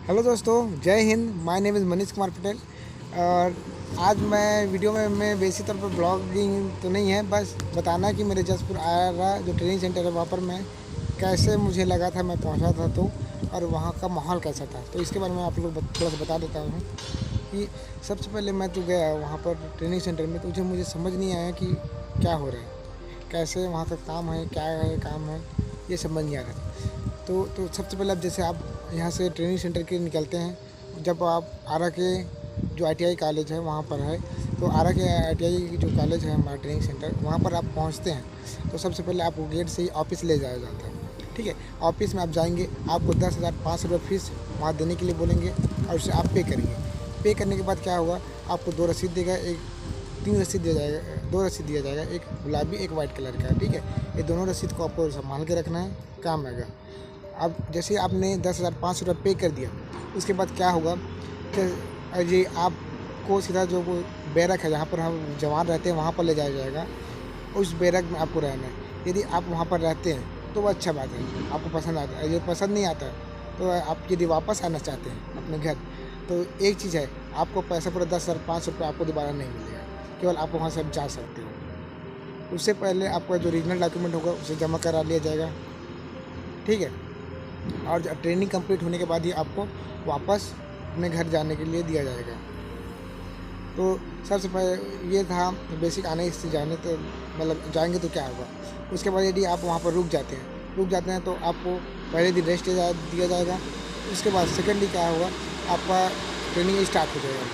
Hello दोस्तों, जय Hind. My name is Manish Kumar Patel. और आज मैं वीडियो में मैं बेसिक तौर पर ब्लॉगिंग तो नहीं है, बस बताना कि मेरे जसपुर आया जो ट्रेनिंग सेंटर है वहाँ पर मैं कैसे मुझे लगा था, मैं पहुँचा था तो, और वहाँ का माहौल कैसा था। तो इसके बारे में आप लोग थोड़ा सा बता देता हूँ कि सबसे पहले मैं तो गया वहाँ पर ट्रेनिंग सेंटर में, तो मुझे समझ नहीं आया कि क्या हो रहा है, कैसे वहाँ का काम है, क्या है काम है, ये समझ नहीं आ रहा था। तो सबसे पहले अब जैसे आप यहाँ से ट्रेनिंग सेंटर के निकलते हैं, जब आप आरा के जो आईटीआई कॉलेज है वहाँ पर है, तो आरा के आईटीआई जो कॉलेज है हमारा ट्रेनिंग सेंटर, वहाँ पर आप पहुँचते हैं तो सबसे पहले आपको गेट से ही ऑफिस ले जाया जाता है। ठीक है, ऑफिस में आप जाएंगे, आपको 10,500 फीस वहाँ देने के लिए बोलेंगे और उसे आप पे करेंगे। पे करने के बाद क्या होगा, आपको 2 रसीद देगा, एक 3 रसीद दिया जाएगा, 2 रसीद दिया जाएगा, एक गुलाबी एक वाइट कलर का। ठीक है, ये दोनों रसीद को आपको संभाल के रखना है, काम आएगा। अब जैसे आपने 10,500 पे कर दिया, उसके बाद क्या होगा कि ये आपको सीधा जो बैरक है जहाँ पर हम जवान रहते हैं वहाँ पर ले जाया जाएगा। उस बैरक में आपको रहना है। यदि आप वहाँ पर रहते हैं तो वो अच्छा बात है, आपको पसंद आता है। यदि पसंद नहीं आता तो आप यदि वापस आना चाहते हैं अपने घर, तो एक चीज़ है, आपको पैसा पूरा 10,500 आपको दोबारा नहीं मिलेगा, केवल आप वहाँ से जा सकते हो। उससे पहले आपका जो रीजनल डॉक्यूमेंट होगा उसे जमा करा लिया जाएगा। ठीक है, और ट्रेनिंग कंप्लीट होने के बाद ही आपको वापस अपने घर जाने के लिए दिया जाएगा। तो सबसे पहले ये था बेसिक आने से जाने, तो मतलब जाएंगे तो क्या होगा। उसके बाद यदि आप वहाँ पर रुक जाते हैं तो आपको पहले दिन रेस्ट दिया जाएगा। उसके बाद सेकेंड डे क्या होगा, आपका ट्रेनिंग स्टार्ट हो जाएगा।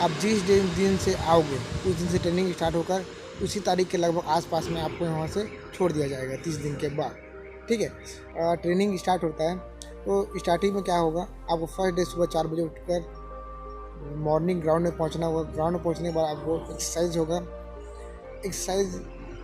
आप जिस दिन से आओगे उस दिन से ट्रेनिंग स्टार्ट होकर उसी तारीख के लगभग आसपास में आपको यहाँ से छोड़ दिया जाएगा 30 दिन के बाद। ठीक है, ट्रेनिंग स्टार्ट होता है तो स्टार्टिंग में क्या होगा, आपको फर्स्ट डे सुबह 4 बजे उठकर मॉर्निंग ग्राउंड में पहुंचना होगा। ग्राउंड में पहुंचने के बाद आपको एक्सरसाइज होगा। एक्सरसाइज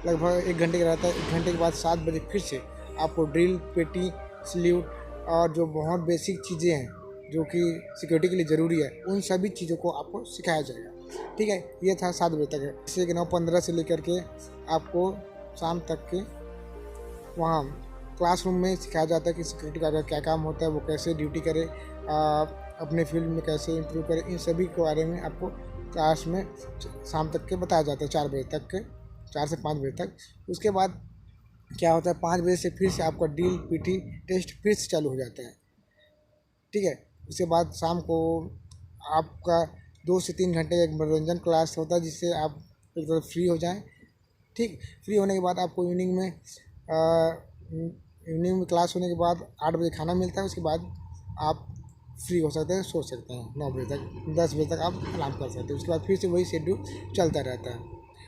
लगभग 1 घंटे का रहता है। 1 घंटे के बाद 7 बजे फिर से आपको ड्रिल, पेटी, सल्यूट और जो बहुत बेसिक चीज़ें हैं जो कि सिक्योरिटी के लिए ज़रूरी है, उन सभी चीज़ों को आपको सिखाया जाएगा। ठीक है, ये था 7 बजे तक है। जैसे कि 9:15 से लेकर के आपको शाम तक के वहाँ क्लासरूम में सिखाया जाता है कि सिक्योरिटी गार्ड का क्या काम होता है, वो कैसे ड्यूटी करे, अपने फील्ड में कैसे इम्प्रूव करे। इन सभी के बारे में आपको क्लास में शाम तक के बताया जाता है, 4 बजे तक के, 4 से 5 बजे तक। उसके बाद क्या होता है, 5 बजे से फिर से आपका ड्रिल, पीटी टेस्ट फिर से चालू हो जाता है। ठीक है, उसके बाद शाम को आपका 2 से 3 घंटे का एक मनोरंजन क्लास होता है, जिससे आप एक तरह फ्री हो जाएं। ठीक, फ्री होने के बाद आपको इवनिंग में क्लास होने के बाद 8 बजे खाना मिलता है। उसके बाद आप फ्री हो सकते हैं, सो सकते हैं। 9 बजे तक, 10 बजे तक आप आराम कर सकते हैं। उसके बाद फिर से वही शेड्यूल चलता रहता है।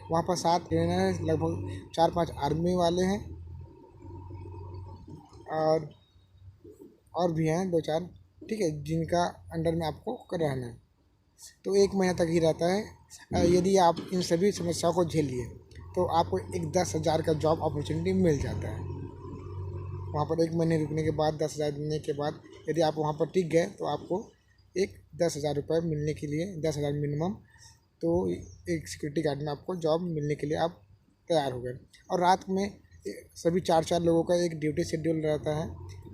वहाँ पर 7 ट्रेनर हैं, लगभग 4-5 आर्मी वाले हैं और भी हैं 2-4। ठीक है, जिनका अंडर में आपको रहना है। तो 1 महीना तक ही रहता है। यदि आप इन सभी समस्याओं को झेल लिए तो आपको एक 10,000 का जॉब अपॉर्चुनिटी मिल जाता है। वहाँ पर 1 महीने रुकने के बाद 10,000 देने के बाद यदि आप वहाँ पर टिक गए तो आपको एक 10,000 रुपये मिलने के लिए, 10,000 मिनिमम, तो एक सिक्योरिटी गार्ड में आपको जॉब मिलने के लिए आप तैयार हो गए। और रात में सभी 4-4 लोगों का एक ड्यूटी शेड्यूल रहता है,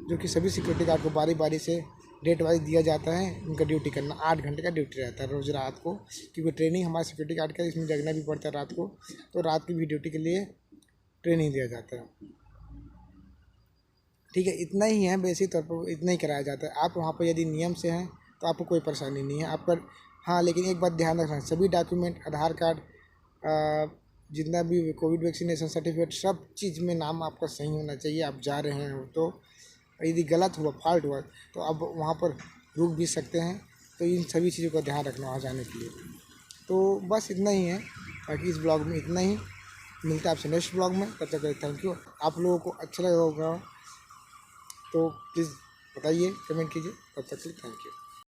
जो कि सभी सिक्योरिटी गार्ड को बारी बारी से डेट वाइज दिया जाता है। उनका ड्यूटी करना 8 घंटे का ड्यूटी रहता है रोज़ रात को, क्योंकि ट्रेनिंग हमारे सिक्योरिटी गार्ड का, इसमें जगना भी पड़ता है रात को, तो रात की भी ड्यूटी के लिए ट्रेनिंग दिया जाता है। ठीक है, इतना ही है, बेसिक तौर पर इतना ही कराया जाता है। आप वहाँ पर यदि नियम से हैं तो आपको कोई परेशानी नहीं है आप पर। हाँ, लेकिन एक बात ध्यान रखना, सभी डॉक्यूमेंट, आधार कार्ड, जितना भी कोविड वैक्सीनेशन सर्टिफिकेट, सब चीज़ में नाम आपका सही होना चाहिए। आप जा रहे हैं तो यदि गलत हुआ, फॉल्ट हुआ, तो आप वहाँ पर रुक भी सकते हैं। तो इन सभी चीज़ों का ध्यान रखना वहाँ जाने के लिए। तो बस इतना ही है, बाकी इस ब्लॉग में इतना ही। मिलता है आपसे नेक्स्ट ब्लॉग में, तब तक थैंक यू। आप लोगों को अच्छा लगा होगा तो प्लीज़ बताइए, कमेंट कीजिए। तब तक के लिए थैंक यू।